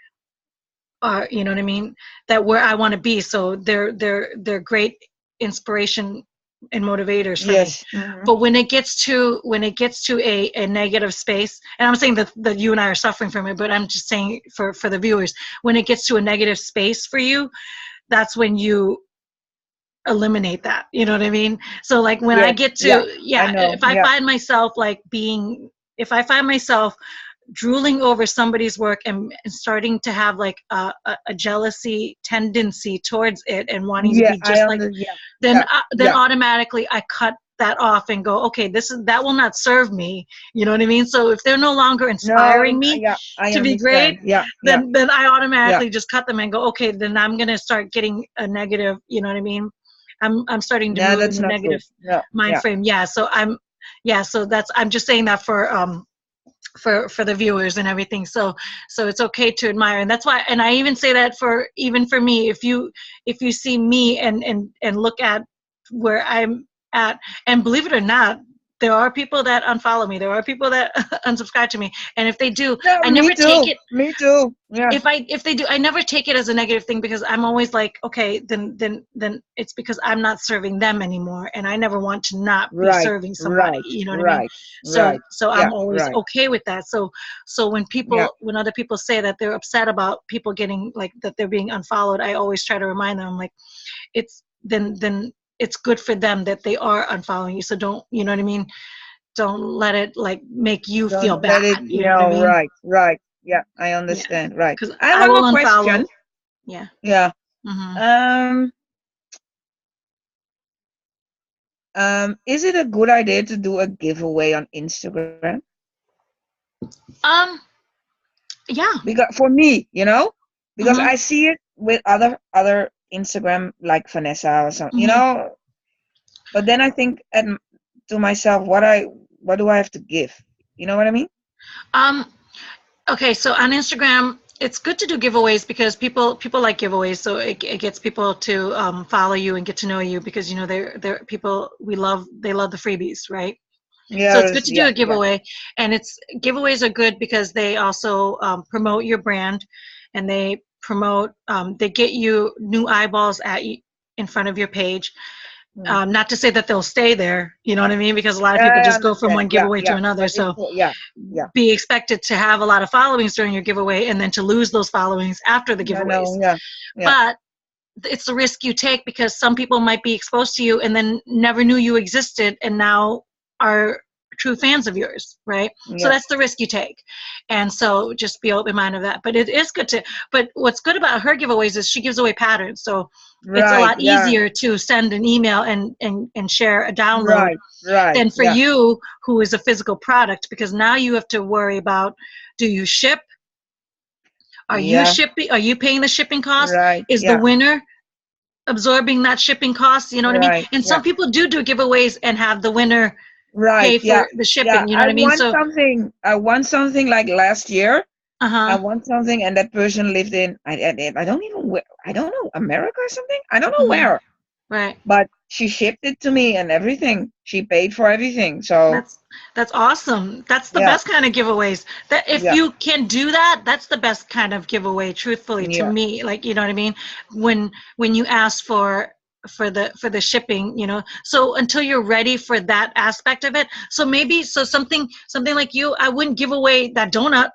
you know what I mean, that where I want to be. So they're great inspiration and motivators for me. Yes. Hmm. But when it gets to a negative space, and I'm saying that you and I are suffering from it, but I'm just saying for the viewers, when it gets to a negative space for you, that's when you eliminate that. You know what I mean? So like when I Yes. get Yeah. to, I yeah, know. if I Yeah. find myself like if I find myself drooling over somebody's work and starting to have like a jealousy tendency towards it and wanting to Yeah. be just like, Yeah. then Yeah. then Yeah. automatically I cut that off and go, okay, that will not serve me. You know what I mean? So if they're no longer inspiring No. me Yeah. I to be great, understand. Yeah. Yeah. then I Yeah. automatically just cut them and go, okay, then I'm gonna start getting a negative. You know what I mean? I'm starting to Yeah. move in That's the not negative good. Yeah. mind Yeah. frame. Yeah. So I'm just saying that for the viewers and everything. So it's okay to admire, and that's why, and I even say that even for me, if you see me and look at where I'm at, and believe it or not, there are people that unfollow me, there are people that unsubscribe to me, and if they do, Yeah. I Me never take too. it, Me too. Yeah. if they do, I never take it as a negative thing, because I'm always like, okay, then it's because I'm not serving them anymore, and I never want to not be Right. serving somebody. Right. You know what I mean? Right. So Right. so Yeah. I'm always Right. okay with that. So Yeah. when other people say that they're upset about people getting like that they're being unfollowed, I always try to remind them, like, it's then it's good for them that they are unfollowing you. So don't, you know what I mean? Don't let it like make you feel Don't bad. let it. You know what I Yeah. mean? Right. Right. Yeah. I Yeah, understand. Right. because I have I one will more unfollow. question. Yeah. Yeah. Hmm. Um. Is it a good idea to do a giveaway on Instagram? Um. Yeah. Because for me, because Hmm. I see it with other Instagram like Vanessa or something, Hmm. but then I think to myself, what do I have to give? You know what I mean? Um. Okay. So on Instagram, it's good to do giveaways because people like giveaways. So it gets people to follow you and get to know you, because they're people they love the freebies, right? So it's good Yes, to do yeah, a yeah. giveaway, and it's giveaways are good because they also promote your brand, and they get you new eyeballs in front of your page. Hmm. Not to say that they'll stay there, you know what I mean? Because a lot of Yeah, people I just go from understand. one Yeah, giveaway to yeah. another. But it's So yeah, yeah. be expected to have a lot of followings during your giveaway, and then to lose those followings after the I giveaways. know, yeah, yeah. But it's the risk you take, because some people might be exposed to you and then never knew you existed, and now are true fans of yours, right? So Yeah. that's the risk you take. And so just be open minded of that. But it is good to, but what's good about her giveaways is she gives away patterns. So it's a Right, lot yeah. easier to send an email and share a download Right, right. than for Yeah. you, who is a physical product, because now you have to worry about, do you ship? Are you Yeah, shipping? Are you paying the shipping cost? right. Is the Yeah. winner absorbing that shipping cost? You know what I mean? Right. And Yeah. some people do giveaways and have the winner Right. pay Yeah. for the Yeah. shipping. You know what I mean? So, I won something like last year. uh I huh. want something, and that person lived in I don't even where, I don't know, America or something. I don't know Hmm. where, Right. but she shipped it to me and everything. She paid for everything. So That's that's awesome. That's the yeah, best kind of giveaways. That if yeah, you can do that, that's the best kind of giveaway. Truthfully, to yeah, me, like, you know what I mean. When you ask for the shipping, so until you're ready for that aspect of it, so maybe, so something like you, I wouldn't give away that donut.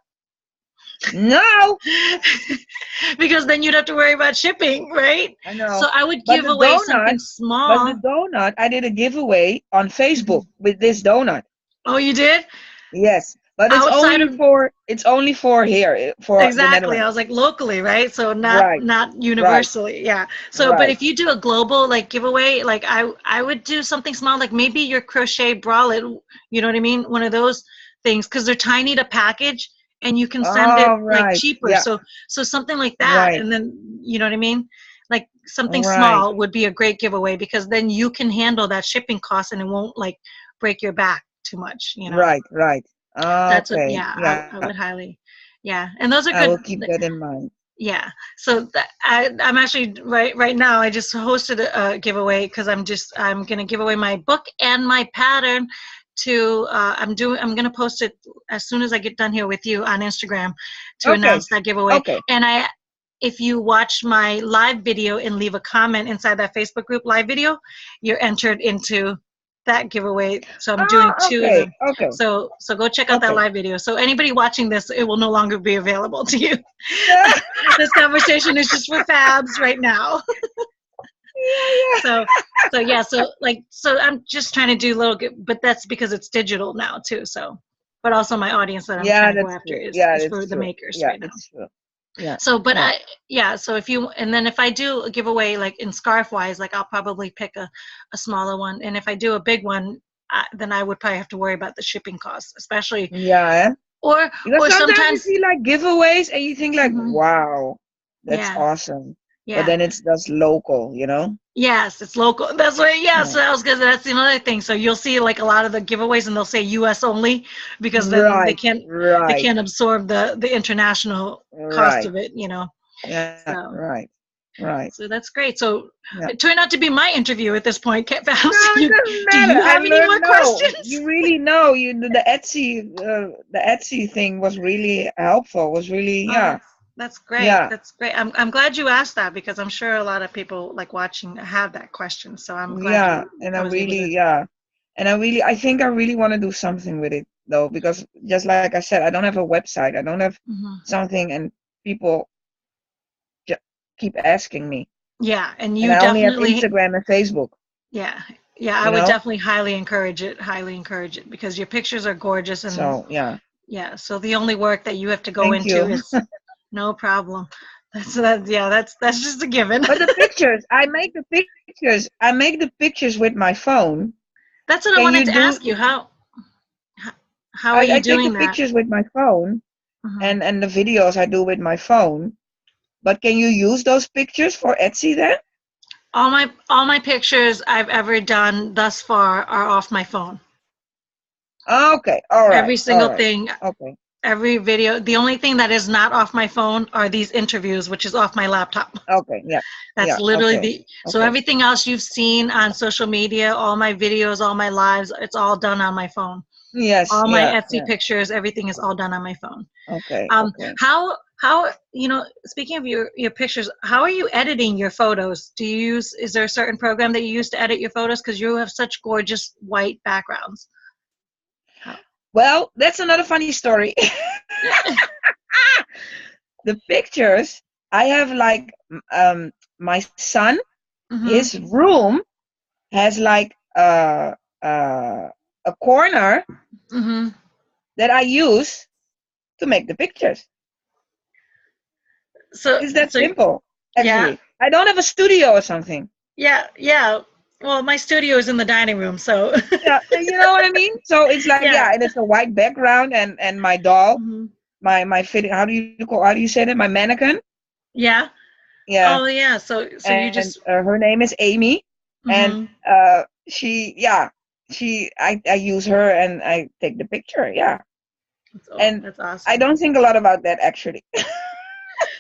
no, Because then you'd have to worry about shipping, right? I So know. I would But give the away donut, something small. I did a giveaway on Facebook Mhm. with this donut. Oh, you did? Yes, but Outside of, it's only for here, for the exactly. I Netherlands. was like, locally, right? So not Right, not right, universally. Yeah. So but right. if you do a global like giveaway, like I would do something small, like maybe your crochet bralette, you know what I mean? One of those things, because they're tiny to package, and you can send it All like right. cheaper. Yeah. So something like that, Right. and then, you know what I mean? Like something Right. small would be a great giveaway, because then you can handle that shipping cost, and it won't like break your back too much. Right. Right. That's what, Okay. yeah, Yeah. I would highly, yeah. And those are I will good. keep that in mind. Yeah. So I'm actually right now. I just hosted a giveaway, because I'm gonna give away my book and my pattern to. I'm gonna post it as soon as I get done here with you on Instagram to Okay. announce that giveaway. Okay. And if you watch my live video and leave a comment inside that Facebook group live video, you're entered into that giveaway. So I'm doing 2 of Okay. them. Okay. So go check out that Okay. live video. So anybody watching this, it will no longer be available to you. This conversation is just for Fabs right now. Yeah. So I'm just trying to do but that's because it's digital now too. So, but also my audience that I'm trying to go That's after true. is That's for the true. makers Yeah, right now. that's true. Yeah. So, but Yeah. so if I do a giveaway, like in scarf wise, like I'll probably pick a smaller one. And if I do a big one, then I would probably have to worry about the shipping costs, especially, Yeah. or Because sometimes you sometimes, see like giveaways and you think like, mhm, wow, that's yeah, awesome. But yeah. then it's just local, you know? Yes, it's local. That's what, yeah, Yeah. so that's another thing. So you'll see like a lot of the giveaways and they'll say US only because then Right. they Right. can't absorb the international cost Right. of it, you know. Yeah. So Right. Right. so that's great. So Yeah. it turned out to be my interview at this point. No, it doesn't Do you matter. I have any more learned no. questions? You really know. The Etsy thing was really helpful. Was really Oh, yeah. that's great. Yeah. That's great. I'm glad you asked that because I'm sure a lot of people like watching have that question. So I'm glad Yeah. And I I was able to. really yeah. And I think I really want to do something with it though, because just like I said, I don't have a website. I don't have Mhm. something, and people just keep asking me. Yeah, and And you I only have definitely. Instagram and Facebook, Yeah. Yeah, I you would know? definitely highly encourage it because your pictures are gorgeous and So, yeah. yeah, so the only work that you have to go Thank into you. is no problem. That's just a given. But the pictures, I make the pictures with my phone. That's what I Can you wanted to do, ask you. How are you I take the doing that? pictures with my phone, Mhm. and the videos I do with my phone. But can you use those pictures for Etsy then? All my pictures I've ever done thus far are off my phone. Okay. All right. Every All single right. thing, Okay. every video. The only thing that is not off my phone are these interviews, which is off my laptop. Okay. Yeah. That's Yeah. literally Okay. so Okay. everything else you've seen on social media, all my videos, all my lives, it's all done on my phone. Yes. All my Yeah. Etsy Yeah. pictures, everything is all done on my phone. Okay. Okay. How speaking of your pictures, how are you editing your photos? Is there a certain program that you use to edit your photos? Because you have such gorgeous white backgrounds. How- Well, that's another funny story. The pictures I have, like, my son, Mhm. his room has like a corner Mhm. that I use to make the pictures. So It's that so simple, yeah. actually. I don't have a studio or something. Yeah, yeah. Well, my studio is in the dining room, so Yeah, you know what I mean? So it's like, yeah. yeah, and it's a white background, and my doll, Mhm. my fitting, how do you say that? My mannequin? Yeah. Yeah. Oh, yeah. So you And just. her name is Amy, and Mhm. I use her and I take the picture. Yeah. Oh, And that's I awesome. don't think a lot about that, actually.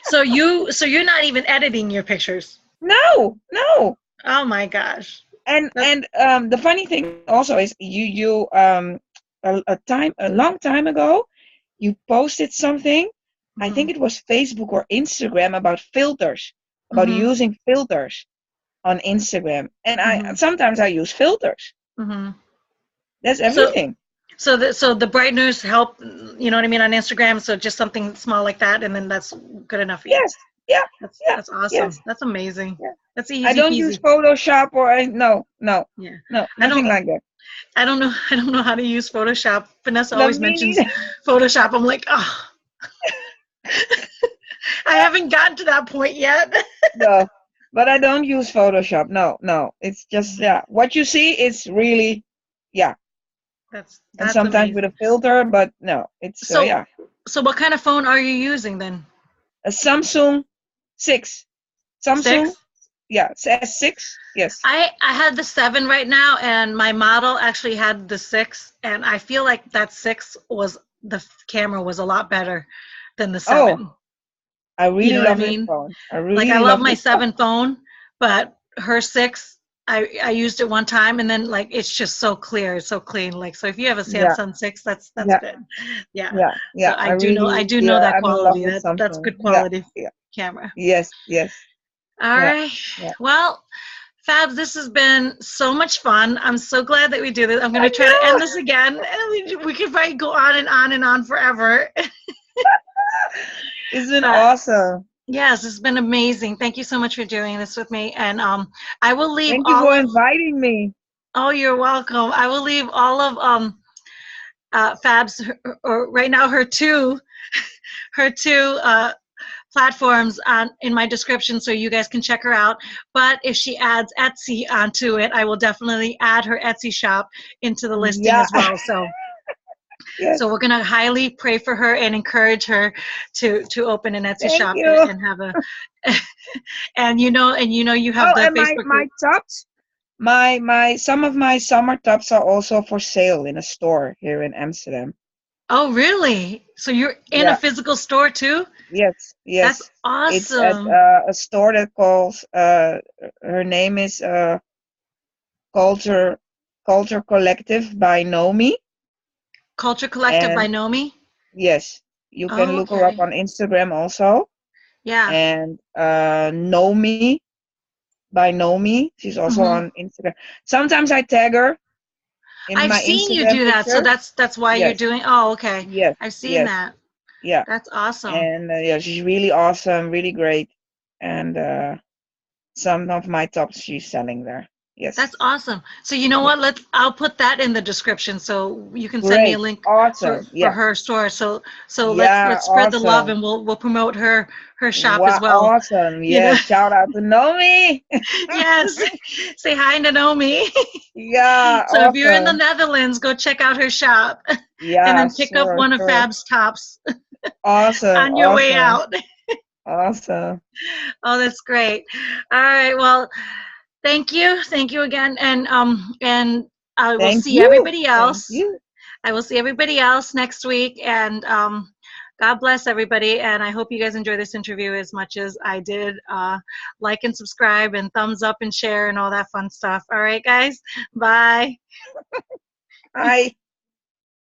So you're not even editing your pictures. No, no. Oh my gosh. And That, the funny thing also is a long time ago, you posted something. I think mhm. it was Facebook or Instagram, about filters, about Mhm. using filters on Instagram. And I Mhm. sometimes I use filters. Mhm. That's So everything. so the brighteners help, you know what I mean, on Instagram, so just something small like that and then that's good enough for you. Yes. Yeah. Yeah. That's awesome. Yes. That's amazing. Yeah. That's I easy don't use peasy. Photoshop no, no, Yeah. no, I nothing don't like that. I don't know I don't know how to use Photoshop. Vanessa No, always me mentions neither. Photoshop. I'm like, oh, I haven't gotten to that point yet. No, but I don't use Photoshop. No, no. It's just, yeah. What you see is really, yeah. And That's sometimes with amazing. a filter, but no, it's So yeah. so what kind of phone are you using then? A Samsung 6. Samsung, 6? yeah, S6. Yes. I had the 7 right now, and my model actually had the 6, and I feel like that 6 was camera was a lot better than the Oh, 7. I You really know what I love this mean? phone. I Like I really love love my this phone. 7 phone, but her 6, I used it one time, and then like it's just so clear, it's so clean. Like so, if you have a Yeah, Samsung 6, that's yeah, good. Yeah. yeah, So yeah. I I really, do know that I'm in love quality. with That's Samsung. good Yeah, quality. yeah. camera. Yes, yes. All Yeah, right. yeah. Well, Fabs, this has been so much fun. I'm so glad that we do this. I'm going I to try to end know. this again. And we could probably go on and on and on forever. It's been But awesome. yes, it's been amazing. Thank you so much for doing this with me. And I will leave Thank you all for of, inviting me. oh, you're welcome. I will leave all of Fab's, or right now her two platforms on in my description so you guys can check her out. But if she adds Etsy onto it, I will definitely add her Etsy shop into the listing Yeah, as well. So yes. we're gonna highly pray for her and encourage her to open an Etsy Thank shop you. and have a and you have Oh, the and Facebook my group. tops, my some of my summer tops are also for sale in a store here in Amsterdam. Oh, really? So you're in a Yeah, physical store too? yes, That's yes. It's at awesome. a store that calls her name is Culture Culture Collective by Nomi. Culture Collective by And Nomi? yes, you can Oh, look her up okay. on Instagram also. Yeah. And Nomi by Nomi. She's also Hmm. on Instagram. Sometimes I tag her in I've my seen you Instagram do that, so picture. that's why you're Yes, doing. Oh, okay. yes, I've seen yes, that. yeah. That's awesome. And yeah, she's really awesome, really great. And some of my tops she's selling there. Yes, That's awesome. So you know yeah. what? I'll put that in the description so you can send me a Great, link awesome. for Yeah, her store. So yeah, let's spread the love awesome. and we'll promote her shop as Wow, well. awesome. You know. Yes, shout out to Nomi. Yes. Say hi to Naomi. Yeah, So if you're in the awesome. Netherlands, go check out her shop and Yeah, then pick up sure, one of sure. Fab's tops Awesome, on your way awesome, out. awesome. Oh, that's great. All right. Well, thank you again, and I will Thank see you. everybody Thank else. you. I will see everybody else next week, and God bless everybody. And I hope you guys enjoy this interview as much as I did. Like and subscribe, and thumbs up and share, and all that fun stuff. All right, guys. Bye. Hi.